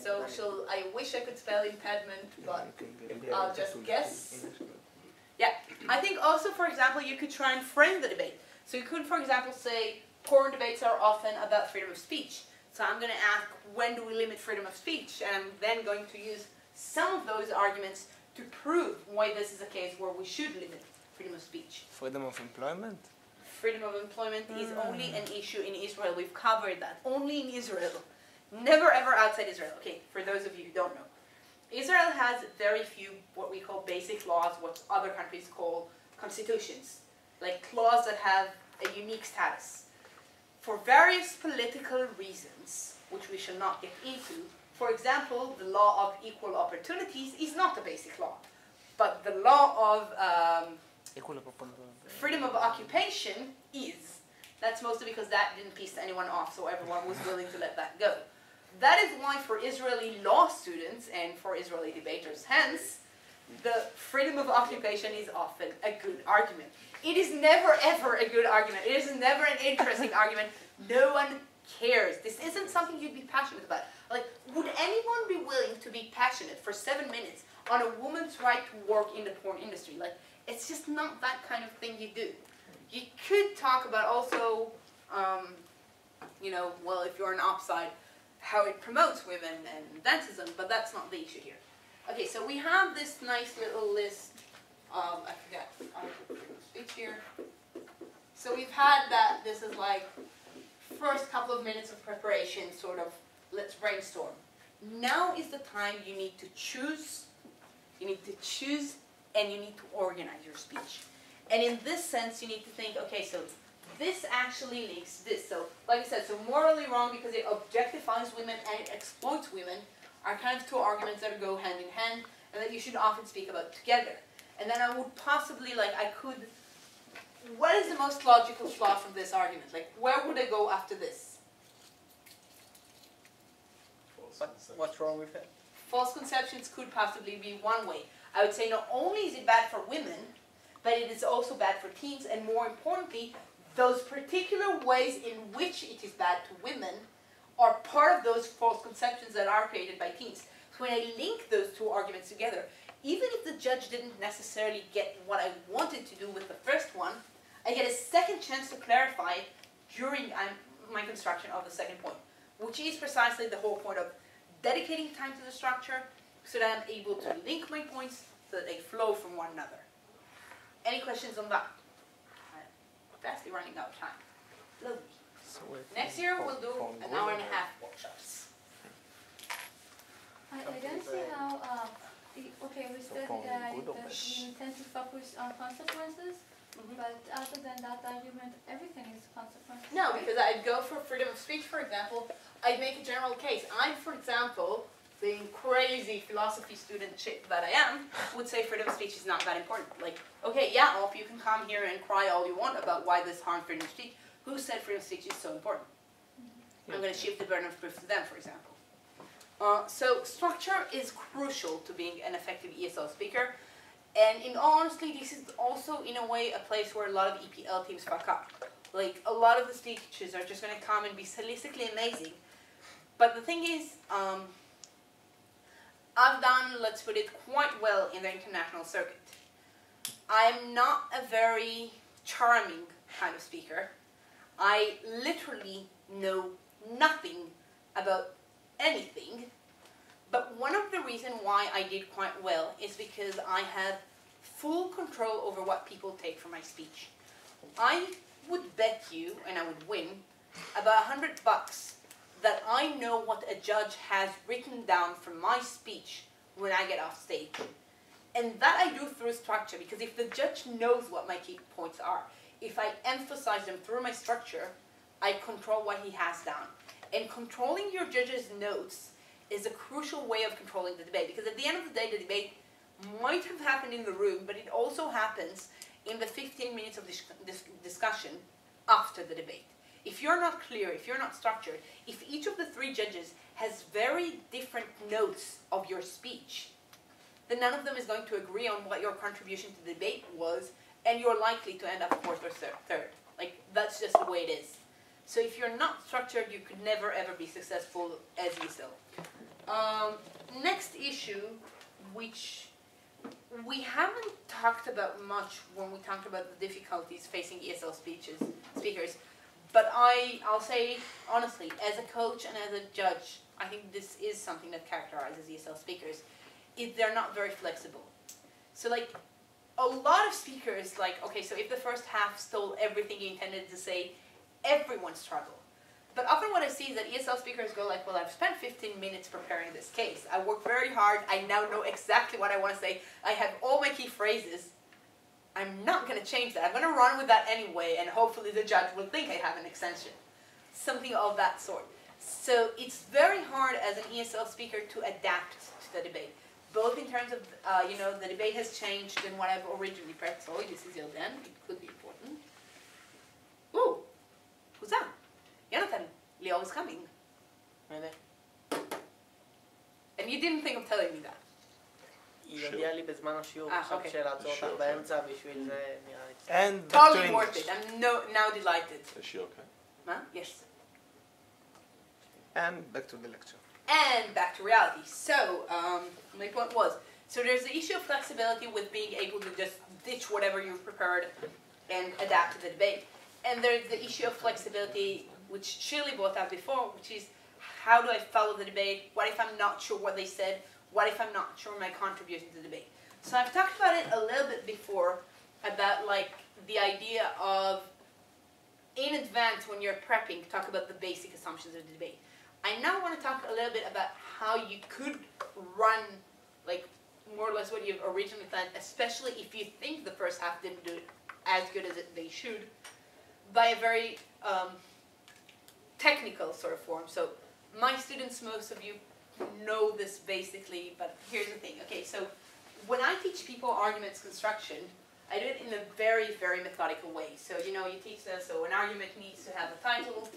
social, I wish I could spell impediment, but I'll just guess. Yeah, I think also, for example, you could try and frame the debate. So you could, for example, say, porn debates are often about freedom of speech. So I'm going to ask, when do we limit freedom of speech? And I'm then going to use some of those arguments to prove why this is a case where we should limit freedom of speech. Freedom of employment? Freedom of employment is only an issue in Israel. We've covered that. Only in Israel. Never ever outside Israel. Okay, for those of you who don't know. Israel has very few what we call basic laws, what other countries call constitutions. Like laws that have a unique status. For various political reasons, which we shall not get into, for example, the law of equal opportunities is not a basic law. But the law of freedom of occupation is. That's mostly because that didn't piss anyone off, so everyone was willing to let that go. That is why for Israeli law students and for Israeli debaters, hence, the freedom of occupation is often a good argument. It is never ever a good argument. It is never an interesting argument. No one cares. This isn't something you'd be passionate about. Like, would anyone be willing to be passionate for 7 minutes on a woman's right to work in the porn industry? Like, it's just not that kind of thing you do. You could talk about also, you know, well, if you're an upside, how it promotes women and dantism, but that's not the issue here. Okay, so we have this nice little list of, I forget, I'll put speech here. So we've had that, this is like, first couple of minutes of preparation, sort of, let's brainstorm. Now is the time you need to choose, and you need to organize your speech. And in this sense, you need to think, okay, so this actually links this. So, like I said, so morally wrong because it objectifies women and it exploits women are kind of two arguments that go hand in hand and that you should often speak about together. And then I would possibly, like, what is the most logical flaw from this argument? Like, where would I go after this? What's wrong with it? False conceptions could possibly be one way. I would say not only is it bad for women, but it is also bad for teens, and more importantly, those particular ways in which it is bad to women are part of those false conceptions that are created by teens. So when I link those two arguments together, even if the judge didn't necessarily get what I wanted to do with the first one, I get a second chance to clarify during my construction of the second point, which is precisely the whole point of dedicating time to the structure so that I'm able to link my points so that they flow from one another. Any questions on that? I'm vastly running out of time. Lovely. So next year we'll do an hour and a half workshops. I don't see how, okay, we said that we intend to focus on consequences, but other than that argument, everything is consequences. No, because I'd go for freedom of speech, for example. I'd make a general case. I, for example, the crazy philosophy student chick that I am, would say freedom of speech is not that important. Like, okay, yeah, Alf, you can come here and cry all you want about why this harms freedom of speech. Who said freedom of speech is so important? I'm going to shift the burden of proof to them, for example. So structure is crucial to being an effective ESL speaker. And in all honesty, this is also, in a way, a place where a lot of EPL teams fuck up. Like, a lot of the speeches are just going to come and be stylistically amazing. But the thing is, I've done, let's put it, quite well in the international circuit. I'm not a very charming kind of speaker. I literally know nothing about anything. But one of the reasons why I did quite well is because I had full control over what people take from my speech. I would bet you, and I would win, about $100 that I know what a judge has written down from my speech when I get off stage. And that I do through structure, because if the judge knows what my key points are, if I emphasize them through my structure, I control what he has down. And controlling your judge's notes is a crucial way of controlling the debate, because at the end of the day, the debate might have happened in the room, but it also happens in the 15 minutes of discussion after the debate. If you're not clear, if you're not structured, if each of the three judges has very different notes of your speech, then none of them is going to agree on what your contribution to the debate was, and you're likely to end up fourth or third. Like, that's just the way it is. So if you're not structured, you could never ever be successful as ESL. Next issue, which we haven't talked about much when we talked about the difficulties facing ESL speakers, but I'll say honestly, as a coach and as a judge, I think this is something that characterizes ESL speakers, is they're not very flexible. So like, a lot of speakers, like, okay, so if the first half stole everything you intended to say, everyone struggled. But often what I see is that ESL speakers go like, well, I've spent 15 minutes preparing this case. I worked very hard. I now know exactly what I want to say. I have all my key phrases. I'm not going to change that. I'm going to run with that anyway, and hopefully the judge will think I have an extension. Something of that sort. So it's very hard as an ESL speaker to adapt to the debate. Both in terms of, you know, the debate has changed than what I've originally prepped. Sorry, this is Gelber. It could be important. Ooh, who's that? Anat, Leo is coming. Really? And you didn't think of telling me that. היא הודיעה לי בזמן השיעור, עכשיו אוקיי. שלעצור אותך באמצע בשביל זה נראה לי. And back to Totally worth English. it. I'm now delighted. Is she okay? Huh? Yes. And back to the lecture. And back to reality. So, my point was, so there's the issue of flexibility with being able to just ditch whatever you've prepared and adapt to the debate. And there's the issue of flexibility, which Shirley brought up before, which is how do I follow the debate? What if I'm not sure what they said? What if I'm not sure my contribution to the debate? So I've talked about it a little bit before, about like the idea of, in advance when you're prepping, talk about the basic assumptions of the debate. I now want to talk a little bit about how you could run, like, more or less what you've originally planned, especially if you think the first half didn't do it as good as they should, by a very technical sort of form. So my students, most of you know this basically, but here's the thing. Okay, so when I teach people arguments construction, I do it in a very, very methodical way. So, you know, you teach them, so an argument needs to have a title,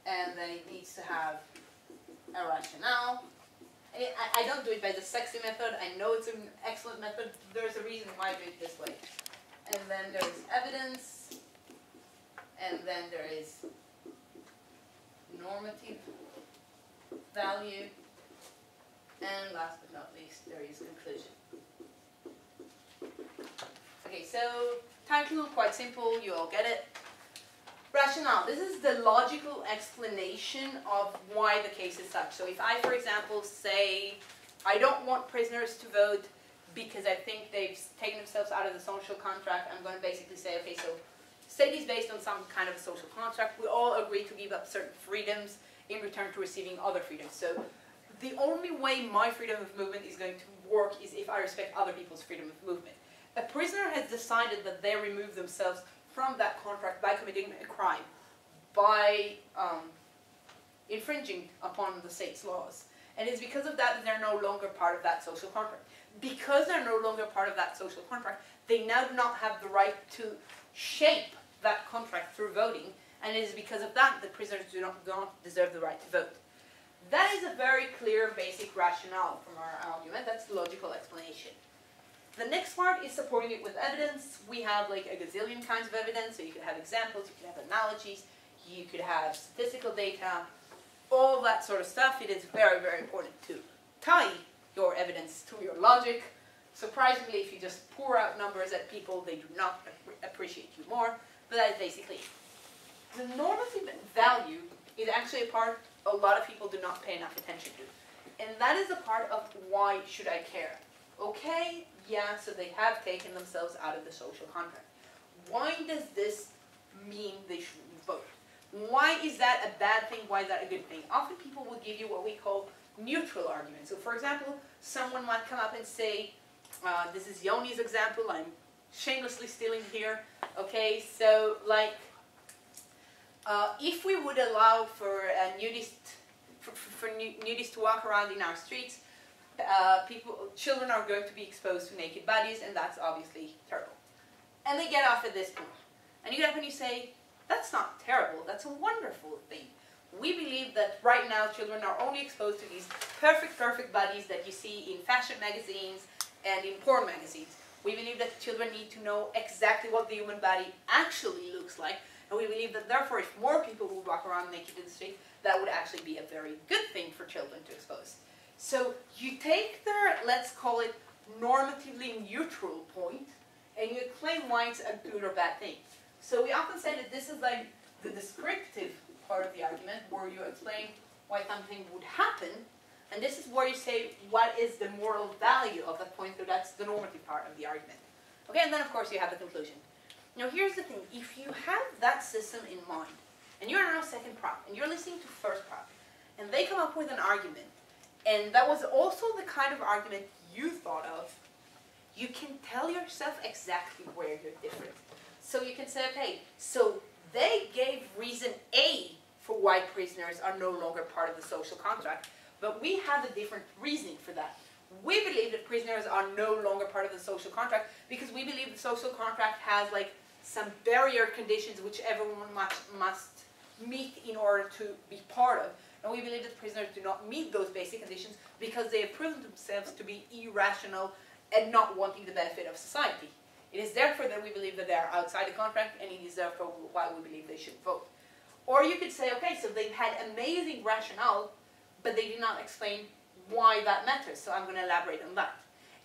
and then it needs to have a rationale. I don't do it by the sexy method. I know it's an excellent method. There's a reason why I do it this way. And then there's evidence, and then there is normative value, and last but not least, there is conclusion. Okay, so title, quite simple, you all get it. Rationale, this is the logical explanation of why the case is such. So if I, for example, say, I don't want prisoners to vote because I think they've taken themselves out of the social contract, I'm going to basically say, okay, so state is based on some kind of a social contract. We all agree to give up certain freedoms in return to receiving other freedoms. So the only way my freedom of movement is going to work is if I respect other people's freedom of movement. A prisoner has decided that they remove themselves from that contract by committing a crime, by infringing upon the state's laws. And it's because of that they're no longer part of that social contract. Because they're no longer part of that social contract, they now do not have the right to shape that contract through voting, and it is because of that that prisoners do not deserve the right to vote. That is a very clear, basic rationale from our argument. That's the logical explanation. The next part is supporting it with evidence. We have like a gazillion kinds of evidence, so you could have examples, you could have analogies, you could have statistical data, all that sort of stuff. It is very, very important to tie your evidence to your logic. Surprisingly, if you just pour out numbers at people, they do not appreciate you more, but that is basically it. The normative value is actually a part a lot of people do not pay enough attention to. And that is a part of why should I care. Okay, yeah, so they have taken themselves out of the social contract. Why does this mean they shouldn't vote? Why is that a bad thing? Why is that a good thing? Often people will give you what we call neutral arguments. So for example, someone might come up and say, this is Yoni's example, I'm shamelessly stealing here. Okay, so like, if we would allow for nudists to walk around in our streets, children are going to be exposed to naked bodies, and that's obviously terrible. And they get off at this point. And you get up and you say, that's not terrible, that's a wonderful thing. We believe that right now children are only exposed to these perfect bodies that you see in fashion magazines and in porn magazines. We believe that children need to know exactly what the human body actually looks like, and we believe that therefore if more people would walk around naked in the street, that would actually be a very good thing for children to expose So you take their, let's call it, normatively neutral point, and you explain why it's a good or bad thing. So we often say that this is like the descriptive part of the argument, where you explain why something would happen, and this is where you say what is the moral value of that point, so that's the normative part of the argument. Okay, and then of course you have the conclusion. Now here's the thing, if you have that system in mind, and you're now second prop, and you're listening to first prop, and they come up with an argument, and that was also the kind of argument you thought of, you can tell yourself exactly where you're different. So you can say, okay, so they gave reason A for why prisoners are no longer part of the social contract, but we have a different reasoning for that. We believe that prisoners are no longer part of the social contract because we believe the social contract has like some barrier conditions which everyone must meet in order to be part of. And we believe that prisoners do not meet those basic conditions because they have proven themselves to be irrational and not wanting the benefit of society. It is therefore that we believe that they are outside the contract, and it is therefore why we believe they should vote. Or you could say, okay, so they've had amazing rationale, but they did not explain why that matters, so I'm going to elaborate on that.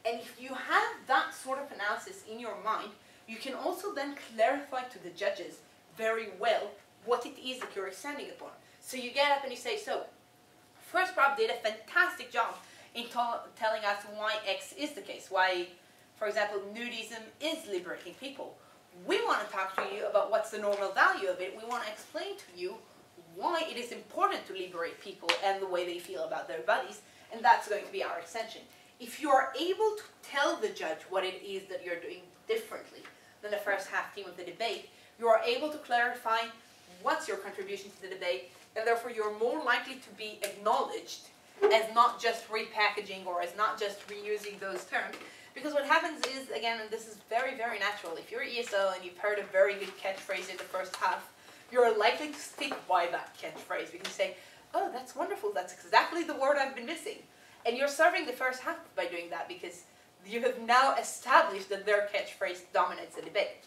And if you have that sort of analysis in your mind, you can also then clarify to the judges very well what it is that you're extending upon. So you get up and you say, so, first prop did a fantastic job in telling us why X is the case, why, for example, nudism is liberating people. We want to talk to you about what's the normal value of it. We want to explain to you why it is important to liberate people and the way they feel about their bodies, and that's going to be our extension. If you are able to tell the judge what it is that you're doing differently than the first half team of the debate, you are able to clarify what's your contribution to the debate, and therefore you're more likely to be acknowledged as not just repackaging or as not just reusing those terms. Because what happens is, again, and this is very, very natural, if you're ESL and you've heard a very good catchphrase in the first half, you're likely to stick by that catchphrase because you say, oh, that's wonderful, that's exactly the word I've been missing. And you're serving the first half by doing that because you have now established that their catchphrase dominates the debate.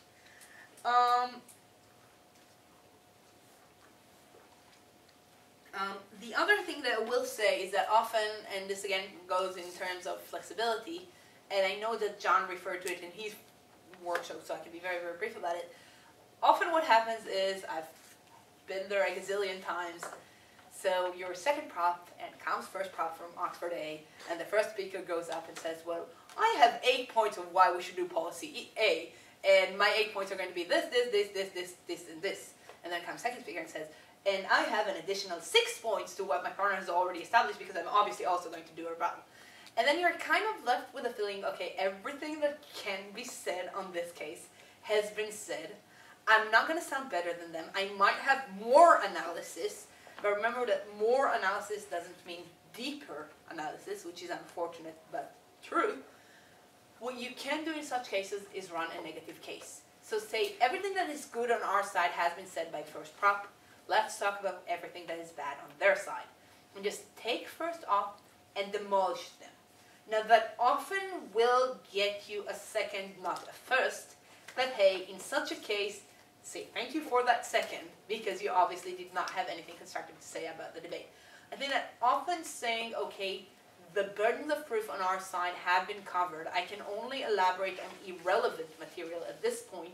The other thing that I will say is that often, and this again goes in terms of flexibility, and I know that John referred to it in his workshop, so I can be very, very brief about it. Often what happens is, I've been there a gazillion times, so your second prop and comes first prop from Oxford A, and the first speaker goes up and says, well, I have 8 points of why we should do policy A, and my 8 points are going to be this, and this. And then comes second speaker and says, and I have an additional 6 points to what my partner has already established because I'm obviously also going to do a rebuttal. And then you're kind of left with a feeling, okay, everything that can be said on this case has been said. I'm not going to sound better than them. I might have more analysis, but remember that more analysis doesn't mean deeper analysis, which is unfortunate but true. What you can do in such cases is run a negative case. So say everything that is good on our side has been said by first prop. Let's talk about everything that is bad on their side. And just take first off and demolish them. Now that often will get you a second, not a first. But hey, in such a case, say thank you for that second, because you obviously did not have anything constructive to say about the debate. I think that often saying, okay, the burdens of proof on our side have been covered. I can only elaborate on irrelevant material at this point.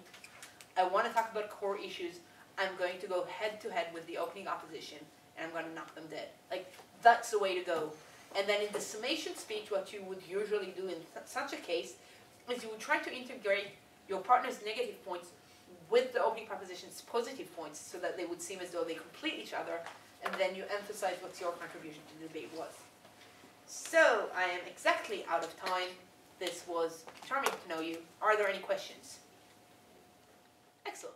I want to talk about core issues. I'm going to go head to head with the opening opposition, and I'm going to knock them dead. Like, that's the way to go. And then in the summation speech, what you would usually do in such a case is you would try to integrate your partner's negative points with the opening proposition's positive points so that they would seem as though they complete each other, and then you emphasize what your contribution to the debate was. So, I am exactly out of time. This was charming to know you. Are there any questions? Excellent.